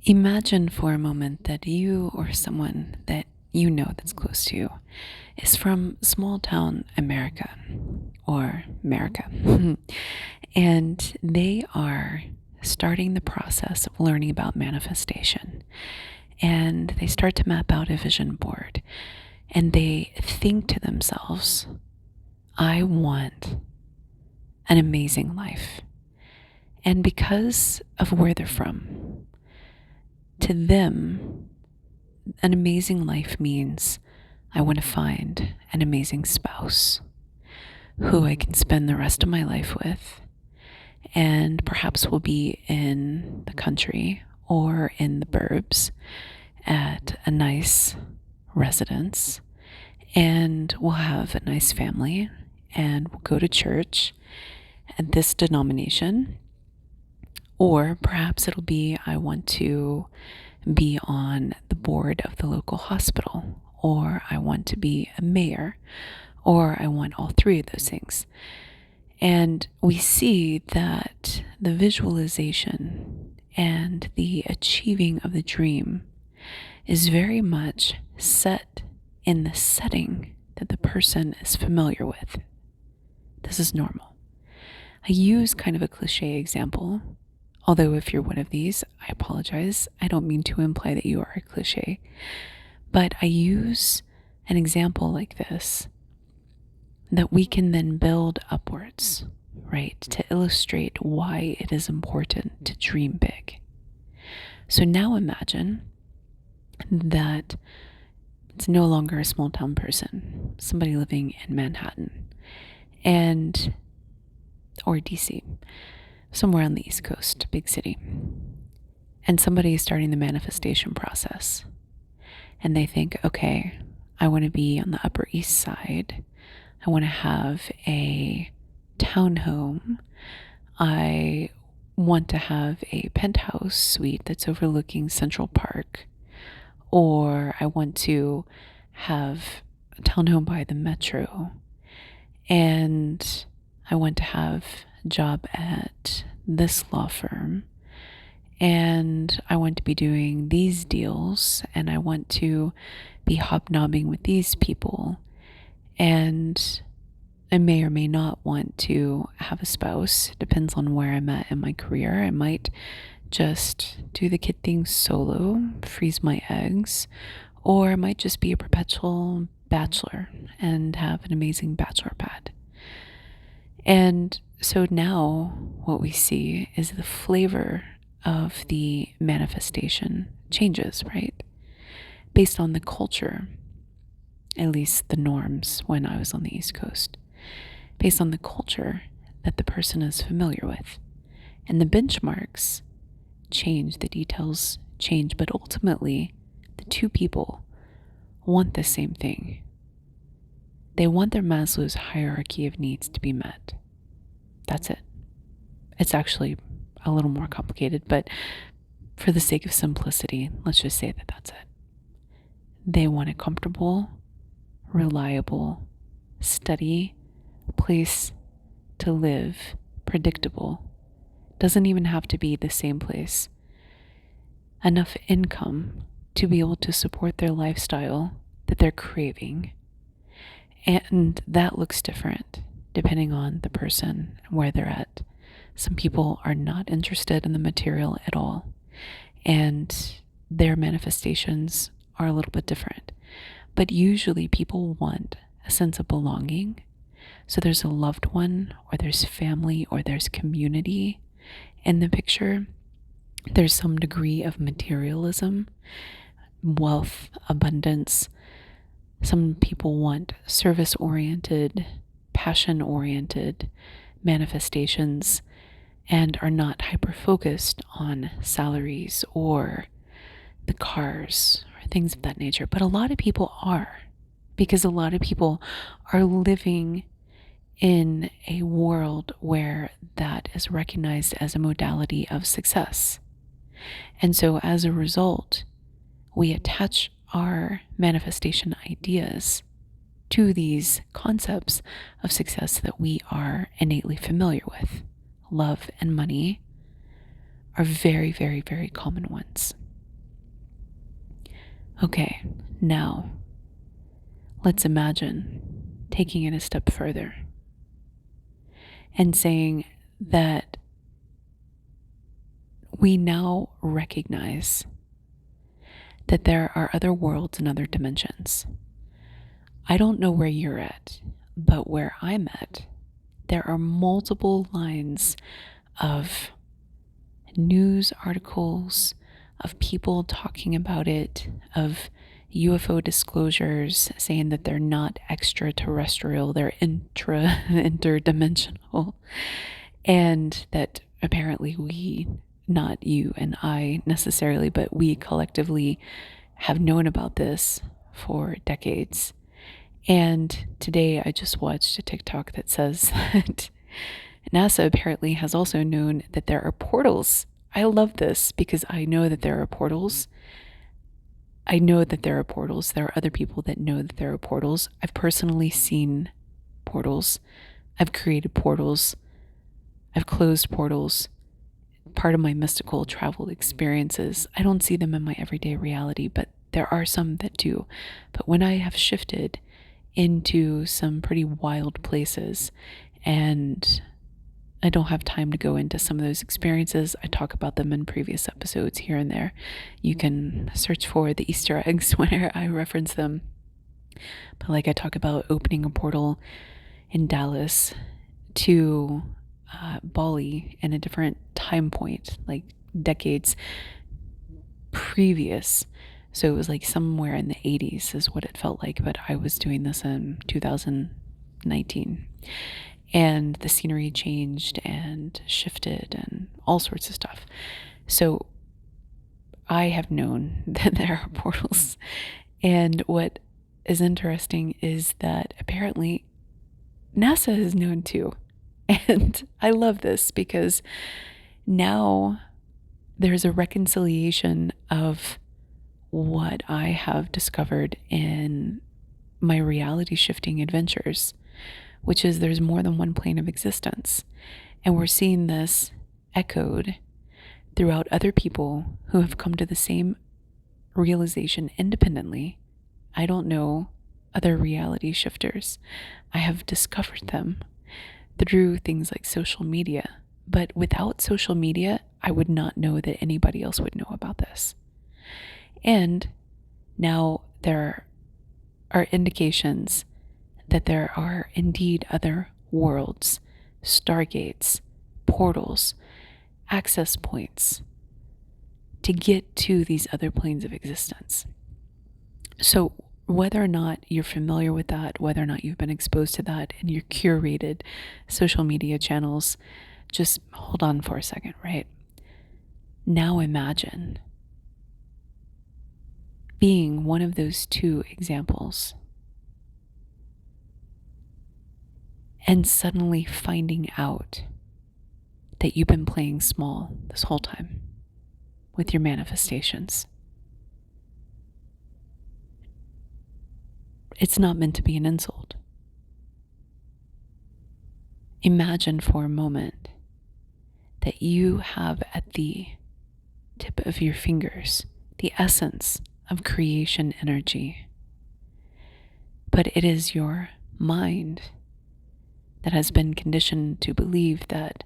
Imagine for a moment that you or someone that you know that's close to you is from small town America or America. And they are starting the process of learning about manifestation. And they start to map out a vision board. And they think to themselves, I want an amazing life. And because of where they're from, to them, an amazing life means I want to find an amazing spouse who I can spend the rest of my life with, and perhaps will be in the country or in the burbs at a nice residence, and we'll have a nice family, and we'll go to church at this denomination. Or perhaps it'll be I want to be on the board of the local hospital, or I want to be a mayor, or I want all three of those things. And we see that the visualization and the achieving of the dream is very much set in the setting that the person is familiar with. This is normal. I use kind of a cliche example. Although if you're one of these, I apologize. I don't mean to imply that you are a cliche. But I use an example like this that we can then build upwards, right? To illustrate why it is important to dream big. So now imagine that it's no longer a small town person, somebody living in Manhattan or DC. Somewhere on the East Coast, big city. And somebody is starting the manifestation process. And they think, okay, I want to be on the Upper East Side. I want to have a townhome. I want to have a penthouse suite that's overlooking Central Park. Or I want to have a townhome by the metro. And I want to have job at this law firm, and I want to be doing these deals, and I want to be hobnobbing with these people, and I may or may not want to have a spouse. Depends on where I'm at in my career. I might just do the kid thing solo, freeze my eggs, or I might just be a perpetual bachelor and have an amazing bachelor pad. And so now what we see is the flavor of the manifestation changes, right? Based on the culture, at least the norms when I was on the East Coast, based on the culture that the person is familiar with. And the benchmarks change, the details change, but ultimately the two people want the same thing. They want their Maslow's hierarchy of needs to be met. That's it. It's actually a little more complicated, but for the sake of simplicity, let's just say that that's it. They want a comfortable, reliable, steady place to live, predictable. Doesn't even have to be the same place. Enough income to be able to support their lifestyle that they're craving. And that looks different depending on the person, where they're at. Some people are not interested in the material at all, and their manifestations are a little bit different. But usually people want a sense of belonging. So there's a loved one, or there's family, or there's community in the picture. There's some degree of materialism, wealth, abundance. Some people want service-oriented, passion-oriented manifestations and are not hyper-focused on salaries or the cars or things of that nature. But a lot of people are, because a lot of people are living in a world where that is recognized as a modality of success. And so as a result, we attach our manifestation ideas to these concepts of success that we are innately familiar with. Love and money are very, very, very common ones. Okay, now let's imagine taking it a step further and saying that we now recognize that there are other worlds and other dimensions. I don't know where you're at, but where I'm at, there are multiple lines of news articles, of people talking about it, of UFO disclosures saying that they're not extraterrestrial, they're interdimensional, and that apparently we, not you and I necessarily, but we collectively have known about this for decades. And today I just watched a TikTok that says that NASA apparently has also known that there are portals. I love this because I know that there are portals. I know that there are portals. There are other people that know that there are portals. I've personally seen portals. I've created portals. I've closed portals. Part of my mystical travel experiences. I don't see them in my everyday reality, but there are some that do. But when I have shifted into some pretty wild places, and I don't have time to go into some of those experiences. I talk about them in previous episodes here and there. You can search for the Easter eggs whenever I reference them. But like I talk about opening a portal in Dallas to Bali in a different time point, like decades previous. So it was like somewhere in the 80s is what it felt like, but I was doing this in 2019. And the scenery changed and shifted and all sorts of stuff. So I have known that there are portals. And what is interesting is that apparently NASA has known too. And I love this because now there's a reconciliation of what I have discovered in my reality shifting adventures, which is there's more than one plane of existence. And we're seeing this echoed throughout other people who have come to the same realization independently. I don't know other reality shifters. I have discovered them through things like social media. But without social media, I would not know that anybody else would know about this. And now there are indications that there are indeed other worlds, stargates, portals, access points to get to these other planes of existence. So whether or not you're familiar with that, whether or not you've been exposed to that in your curated social media channels, just hold on for a second, right? Now imagine being one of those two examples and suddenly finding out that you've been playing small this whole time with your manifestations. It's not meant to be an insult. Imagine for a moment that you have at the tip of your fingers the essence of creation energy, but it is your mind that has been conditioned to believe that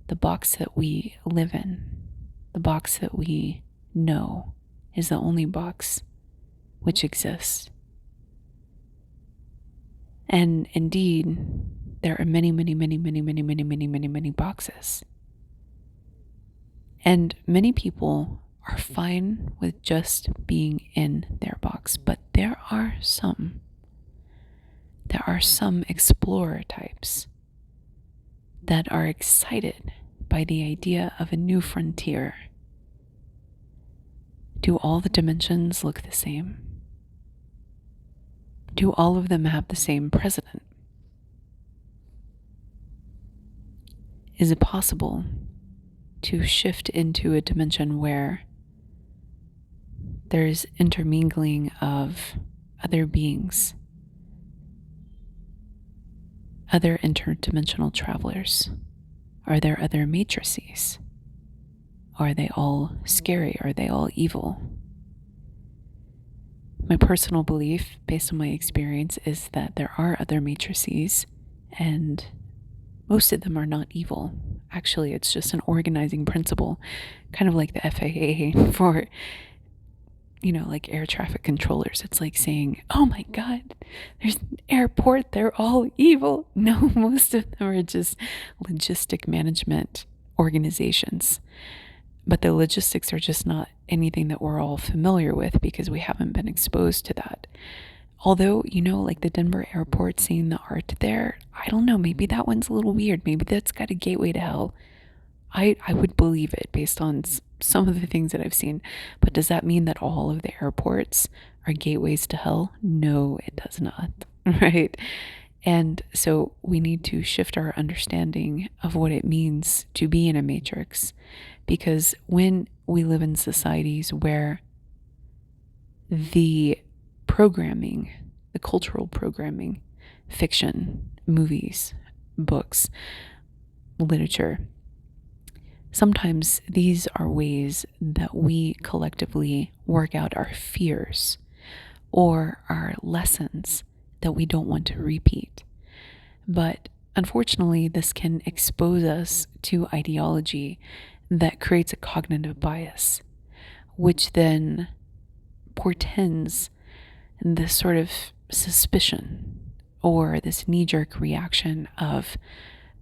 the box that we live in, the box that we know, is the only box which exists. And indeed, there are many, many, many, many, many, many, many, many, many boxes. And many people are fine with just being in their box, but there are some explorer types that are excited by the idea of a new frontier. Do all the dimensions look the same? Do all of them have the same president? Is it possible to shift into a dimension where there's intermingling of other beings, other interdimensional travelers? Are there other matrices? Are they all scary? Are they all evil? My personal belief, based on my experience, is that there are other matrices, and most of them are not evil. Actually, it's just an organizing principle, kind of like the FAA for, like air traffic controllers. It's like saying, oh my God, there's an airport, they're all evil. No, most of them are just logistic management organizations. But the logistics are just not anything that we're all familiar with because we haven't been exposed to that. Although, like the Denver airport, seeing the art there, I don't know, maybe that one's a little weird. Maybe that's got a gateway to hell. I would believe it based on some of the things that I've seen. But does that mean that all of the airports are gateways to hell? No, it does not, right? And so we need to shift our understanding of what it means to be in a matrix. Because when we live in societies where the programming, the cultural programming, fiction, movies, books, literature, sometimes these are ways that we collectively work out our fears or our lessons that we don't want to repeat. But unfortunately, this can expose us to ideology that creates a cognitive bias, which then portends this sort of suspicion or this knee-jerk reaction of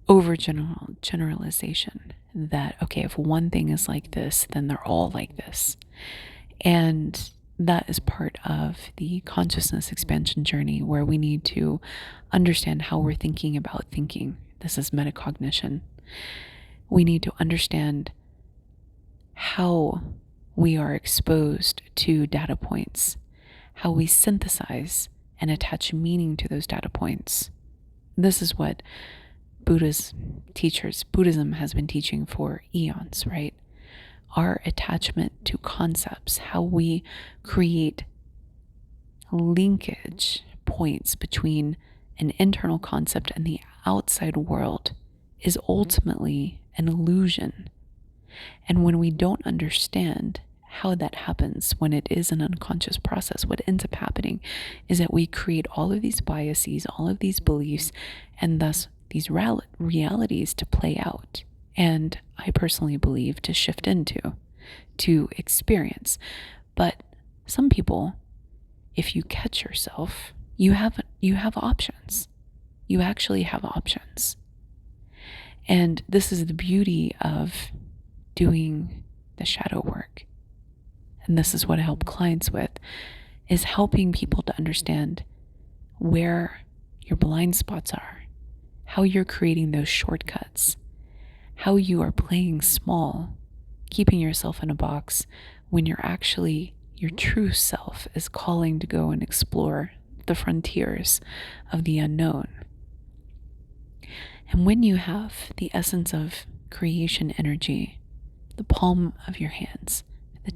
overgeneralization that, okay, if one thing is like this, then they're all like this. And that is part of the consciousness expansion journey where we need to understand how we're thinking about thinking. This is metacognition. We need to understand how we are exposed to data points, how we synthesize and attach meaning to those data points. This is what Buddhism has been teaching for eons, right? Our attachment to concepts, how we create linkage points between an internal concept and the outside world is ultimately an illusion. And when we don't understand how that happens, when it is an unconscious process, what ends up happening is that we create all of these biases, all of these beliefs, and thus these realities to play out. And I personally believe to shift into, to experience. But some people, if you catch yourself, you have options. You actually have options. And this is the beauty of doing the shadow work. And this is what I help clients with, is helping people to understand where your blind spots are, how you're creating those shortcuts, how you are playing small, keeping yourself in a box when you're actually, your true self is calling to go and explore the frontiers of the unknown. And when you have the essence of creation energy, the palm of your hands, the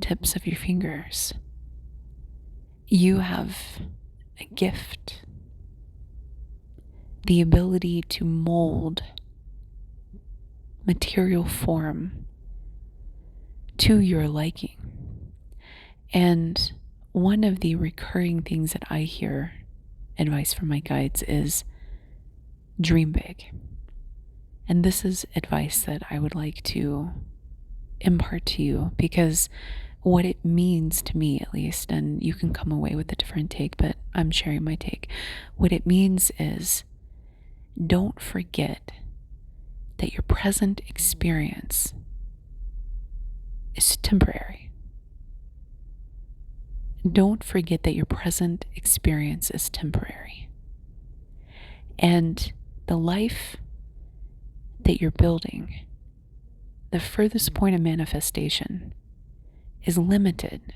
tips of your fingers, you have a gift, the ability to mold material form to your liking. And one of the recurring things that I hear advice from my guides is dream big. And this is advice that I would like to impart to you, because what it means to me, at least, and you can come away with a different take, but I'm sharing my take. What it means is, don't forget that your present experience is temporary. Don't forget that your present experience is temporary. And the life that you're building, the furthest point of manifestation, is limited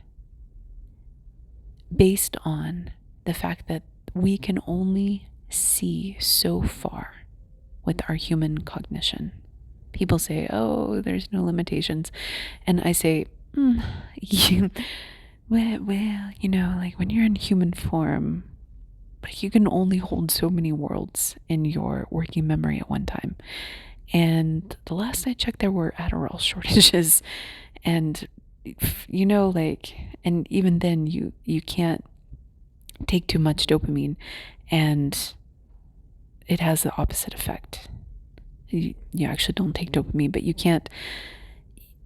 based on the fact that we can only see so far with our human cognition. People say, oh, there's no limitations. And I say, well, like when you're in human form, but you can only hold so many worlds in your working memory at one time. And the last I checked, there were Adderall shortages. And, like, and even then you can't take too much dopamine, and it has the opposite effect. You actually don't take dopamine, but you can't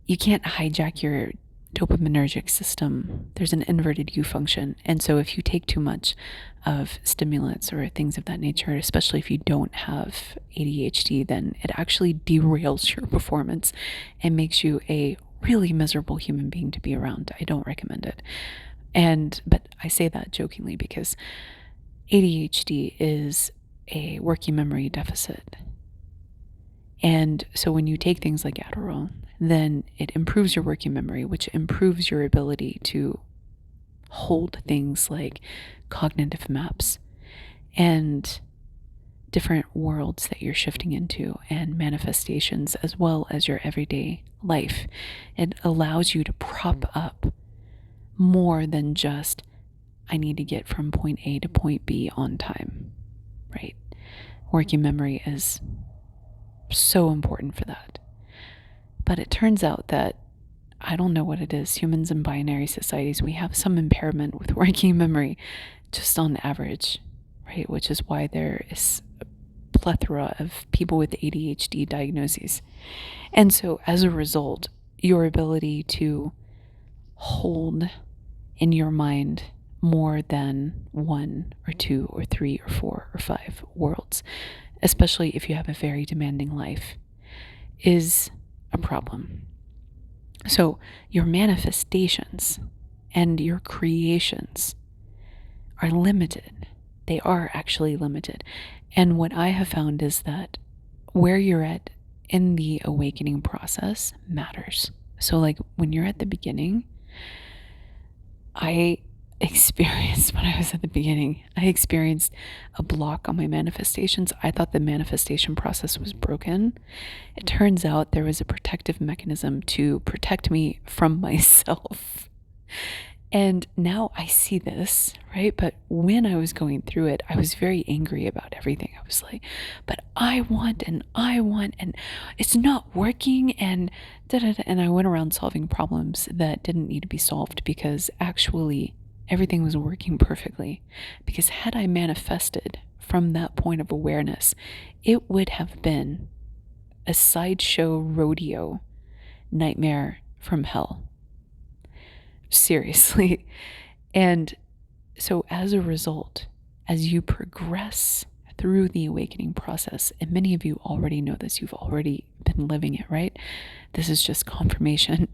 hijack your dopaminergic system. There's an inverted U function. And so if you take too much of stimulants or things of that nature, especially if you don't have ADHD, then it actually derails your performance and makes you a really miserable human being to be around. I don't recommend it. But I say that jokingly because ADHD is a working memory deficit. And so when you take things like Adderall, then it improves your working memory, which improves your ability to hold things like cognitive maps and different worlds that you're shifting into and manifestations, as well as your everyday life. It allows you to prop up more than just, I need to get from point A to point B on time, right? Working memory is so important for that. But it turns out that, I don't know what it is, humans in binary societies, we have some impairment with working memory just on average, right? Which is why there is a plethora of people with ADHD diagnoses. And so as a result, your ability to hold in your mind more than 1 or 2 or 3 or 4 or 5 worlds, especially if you have a very demanding life, is a problem. So your manifestations and your creations are limited. They are actually limited. And what I have found is that where you're at in the awakening process matters. So like when you're at the beginning, I experienced a block on my manifestations. I thought the manifestation process was broken. It turns out there was a protective mechanism to protect me from myself. And now I see this, right? But when I was going through it, I was very angry about everything. I was like, but I want, and it's not working, and da-da-da. And I went around solving problems that didn't need to be solved because actually everything was working perfectly. Because had I manifested from that point of awareness, it would have been a sideshow rodeo nightmare from hell. Seriously. And so as a result, as you progress through the awakening process, and many of you already know this, you've already been living it, right? This is just confirmation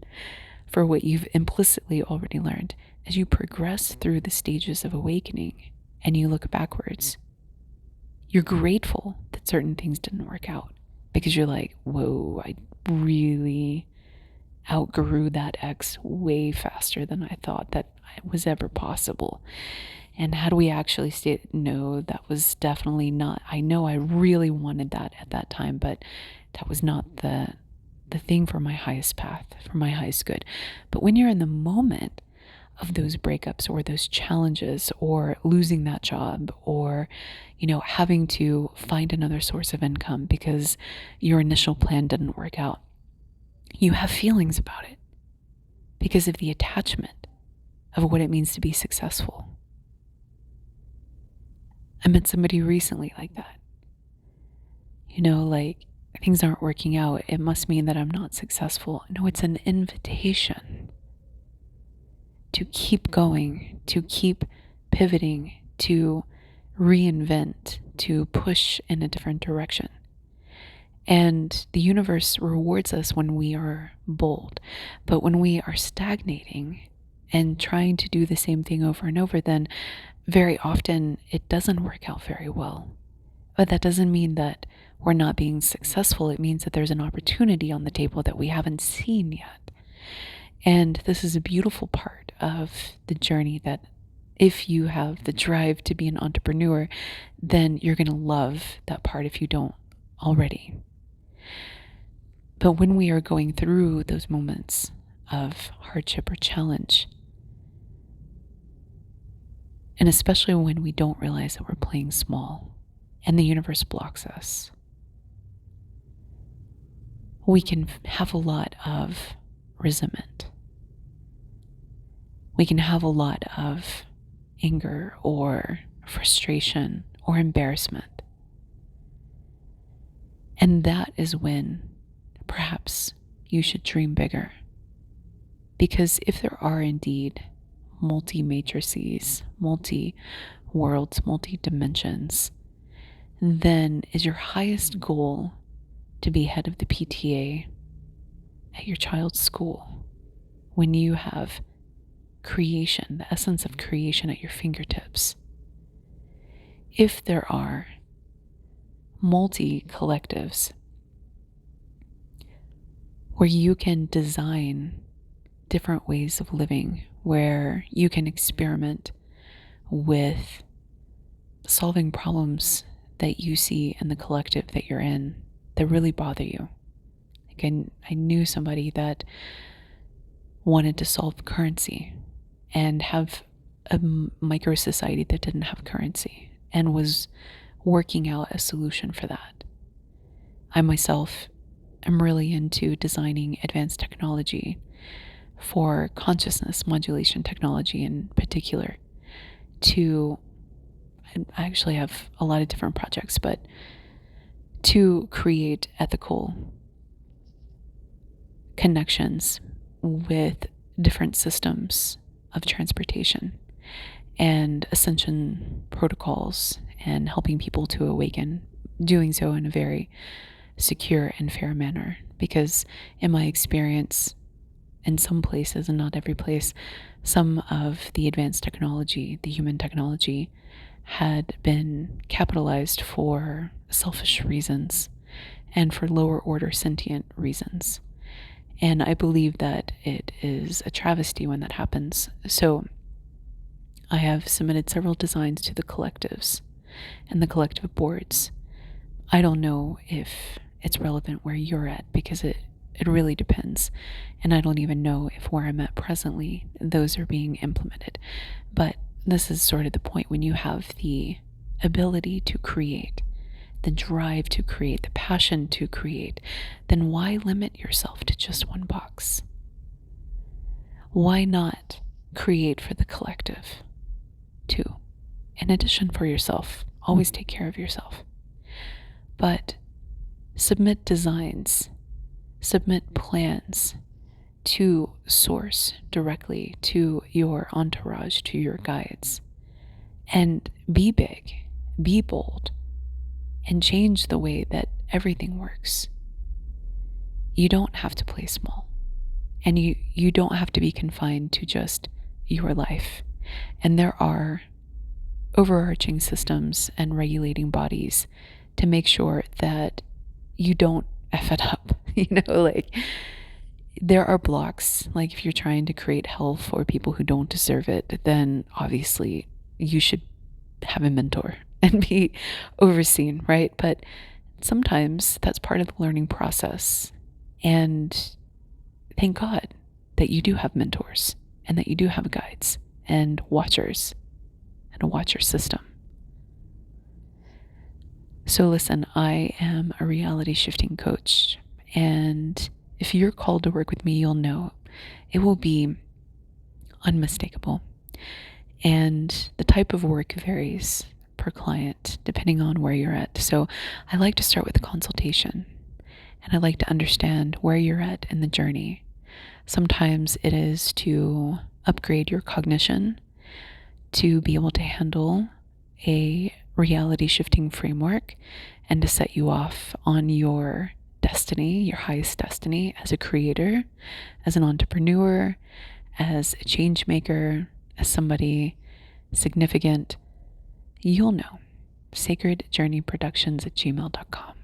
for what you've implicitly already learned. As you progress through the stages of awakening and you look backwards, you're grateful that certain things didn't work out because you're like, whoa, I really outgrew that ex way faster than I thought that was ever possible. And had we actually stayed, no, that was definitely not. I know I really wanted that at that time, but that was not the thing for my highest path, for my highest good. But when you're in the moment of those breakups or those challenges or losing that job or, having to find another source of income because your initial plan didn't work out, you have feelings about it because of the attachment of what it means to be successful. I met somebody recently like that. Like, things aren't working out. It must mean that I'm not successful. No, it's an invitation to keep going, to keep pivoting, to reinvent, to push in a different direction. And the universe rewards us when we are bold. But when we are stagnating and trying to do the same thing over and over, then very often it doesn't work out very well. But that doesn't mean that we're not being successful. It means that there's an opportunity on the table that we haven't seen yet. And this is a beautiful part of the journey that if you have the drive to be an entrepreneur, then you're going to love that part if you don't already. But when we are going through those moments of hardship or challenge, and especially when we don't realize that we're playing small and the universe blocks us, we can have a lot of resentment. We can have a lot of anger or frustration or embarrassment. And that is when perhaps you should dream bigger. Because if there are indeed multi-matrices, multi-worlds, multi-dimensions, then is your highest goal to be head of the PTA at your child's school when you have creation, the essence of creation at your fingertips? If there are multi-collectives where you can design different ways of living, where you can experiment with solving problems that you see in the collective that you're in that really bother you. Like I knew somebody that wanted to solve currency and have a micro society that didn't have currency and was working out a solution for that. I myself am really into designing advanced technology for consciousness modulation technology in particular. I actually have a lot of different projects, but to create ethical connections with different systems of transportation and ascension protocols and helping people to awaken, doing so in a very secure and fair manner. Because in my experience, in some places and not every place, some of the advanced technology, the human technology, had been capitalized for selfish reasons and for lower order sentient reasons. And I believe that it is a travesty when that happens. So I have submitted several designs to the collectives and the collective boards. I don't know if it's relevant where you're at, because it really depends. And I don't even know if where I'm at presently, those are being implemented. But this is sort of the point: when you have the ability to create, the drive to create, the passion to create, then why limit yourself to just one box? Why not create for the collective too? In addition, for yourself, always take care of yourself. But submit designs, submit plans to source directly to your entourage, to your guides, and be big, be bold, and change the way that everything works. You don't have to play small, and you don't have to be confined to just your life. And there are overarching systems and regulating bodies to make sure that you don't F it up. Like, there are blocks. Like, if you're trying to create hell for people who don't deserve it, then obviously you should have a mentor and be overseen, right? But sometimes that's part of the learning process. And thank God that you do have mentors and that you do have guides and watchers and a watcher system. So listen, I am a reality shifting coach, and if you're called to work with me, you'll know it will be unmistakable. And the type of work varies per client depending on where you're at. So I like to start with a consultation, and I like to understand where you're at in the journey. Sometimes it is to upgrade your cognition to be able to handle a reality shifting framework and to set you off on your destiny, your highest destiny, as a creator, as an entrepreneur, as a change maker, as somebody significant. You'll know. sacredjourneyproductions@gmail.com.